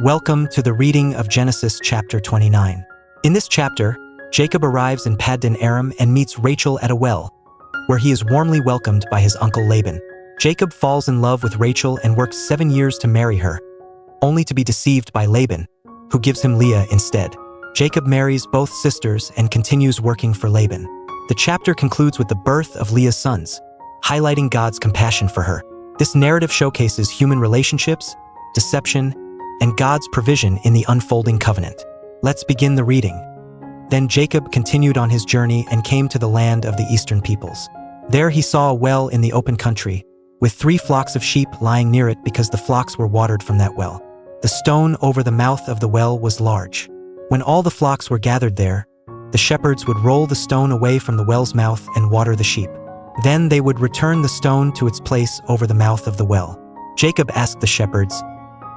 Welcome to the reading of Genesis chapter 29. In this chapter, Jacob arrives in Paddan Aram and meets Rachel at a well, where he is warmly welcomed by his uncle Laban. Jacob falls in love with Rachel and works 7 years to marry her, only to be deceived by Laban, who gives him Leah instead. Jacob marries both sisters and continues working for Laban. The chapter concludes with the birth of Leah's sons, highlighting God's compassion for her. This narrative showcases human relationships, deception, and God's provision in the unfolding covenant. Let's begin the reading. Then Jacob continued on his journey and came to the land of the eastern peoples. There he saw a well in the open country, with 3 flocks of sheep lying near it because the flocks were watered from that well. The stone over the mouth of the well was large. When all the flocks were gathered there, the shepherds would roll the stone away from the well's mouth and water the sheep. Then they would return the stone to its place over the mouth of the well. Jacob asked the shepherds,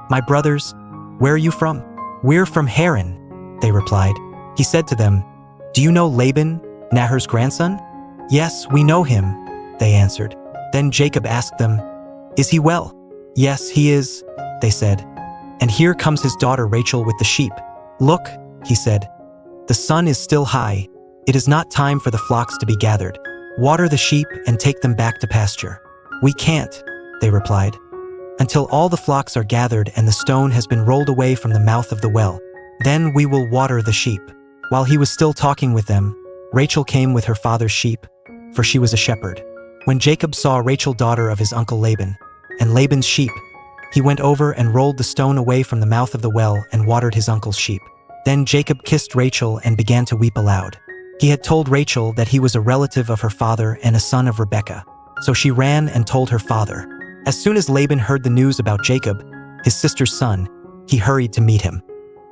"My brothers, where are you from?" "We're from Haran," they replied. He said to them, "Do you know Laban, Nahor's grandson?" "Yes, we know him," they answered. Then Jacob asked them, "Is he well?" "Yes, he is," they said. "And here comes his daughter Rachel with the sheep." "Look," he said, "the sun is still high. It is not time for the flocks to be gathered. Water the sheep and take them back to pasture." "We can't," they replied, "until all the flocks are gathered and the stone has been rolled away from the mouth of the well. Then we will water the sheep." While he was still talking with them, Rachel came with her father's sheep, for she was a shepherd. When Jacob saw Rachel, daughter of his uncle Laban, and Laban's sheep, he went over and rolled the stone away from the mouth of the well and watered his uncle's sheep. Then Jacob kissed Rachel and began to weep aloud. He had told Rachel that he was a relative of her father and a son of Rebekah, so she ran and told her father. As soon as Laban heard the news about Jacob, his sister's son, he hurried to meet him.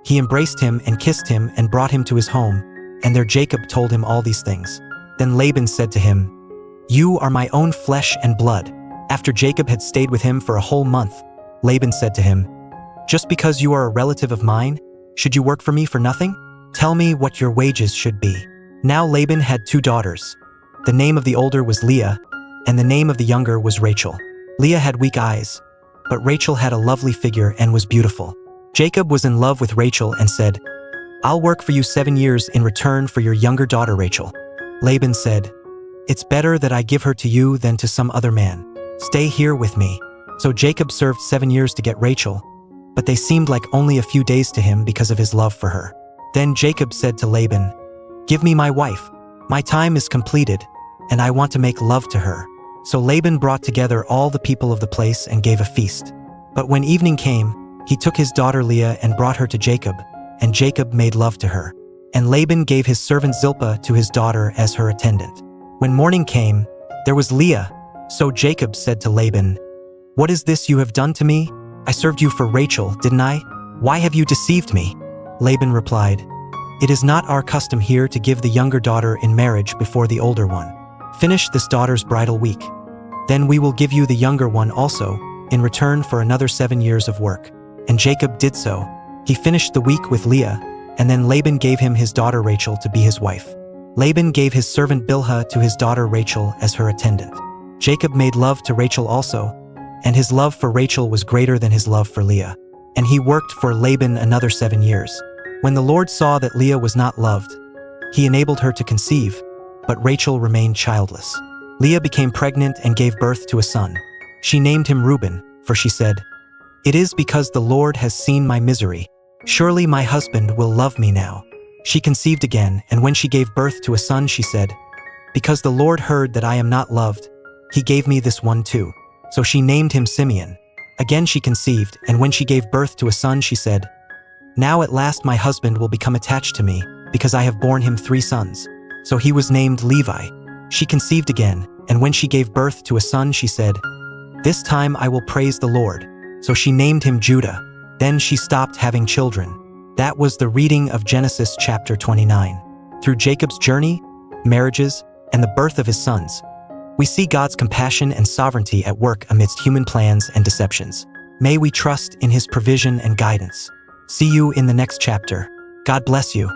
He embraced him and kissed him and brought him to his home, and there Jacob told him all these things. Then Laban said to him, "You are my own flesh and blood." After Jacob had stayed with him for a whole month, Laban said to him, "Just because you are a relative of mine, should you work for me for nothing? Tell me what your wages should be." Now Laban had 2 daughters. The name of the older was Leah, and the name of the younger was Rachel. Leah had weak eyes, but Rachel had a lovely figure and was beautiful. Jacob was in love with Rachel and said, "I'll work for you 7 years in return for your younger daughter Rachel." Laban said, "It's better that I give her to you than to some other man. Stay here with me." So Jacob served 7 years to get Rachel, but they seemed like only a few days to him because of his love for her. Then Jacob said to Laban, "Give me my wife. My time is completed, and I want to make love to her." So Laban brought together all the people of the place and gave a feast. But when evening came, he took his daughter Leah and brought her to Jacob, and Jacob made love to her. And Laban gave his servant Zilpah to his daughter as her attendant. When morning came, there was Leah. So Jacob said to Laban, "What is this you have done to me? I served you for Rachel, didn't I? Why have you deceived me?" Laban replied, "It is not our custom here to give the younger daughter in marriage before the older one. Finish this daughter's bridal week. Then we will give you the younger one also, in return for another 7 years of work." And Jacob did so. He finished the week with Leah, and then Laban gave him his daughter Rachel to be his wife. Laban gave his servant Bilhah to his daughter Rachel as her attendant. Jacob made love to Rachel also, and his love for Rachel was greater than his love for Leah. And he worked for Laban another 7 years. When the Lord saw that Leah was not loved, he enabled her to conceive, but Rachel remained childless. Leah became pregnant and gave birth to a son. She named him Reuben, for she said, "It is because the Lord has seen my misery. Surely my husband will love me now." She conceived again, and when she gave birth to a son, she said, "Because the Lord heard that I am not loved, he gave me this one too." So she named him Simeon. Again she conceived, and when she gave birth to a son, she said, "Now at last my husband will become attached to me, because I have borne him 3 sons." So he was named Levi. She conceived again, and when she gave birth to a son, she said, "This time I will praise the Lord." So she named him Judah. Then she stopped having children. That was the reading of Genesis chapter 29. Through Jacob's journey, marriages, and the birth of his sons, we see God's compassion and sovereignty at work amidst human plans and deceptions. May we trust in his provision and guidance. See you in the next chapter. God bless you.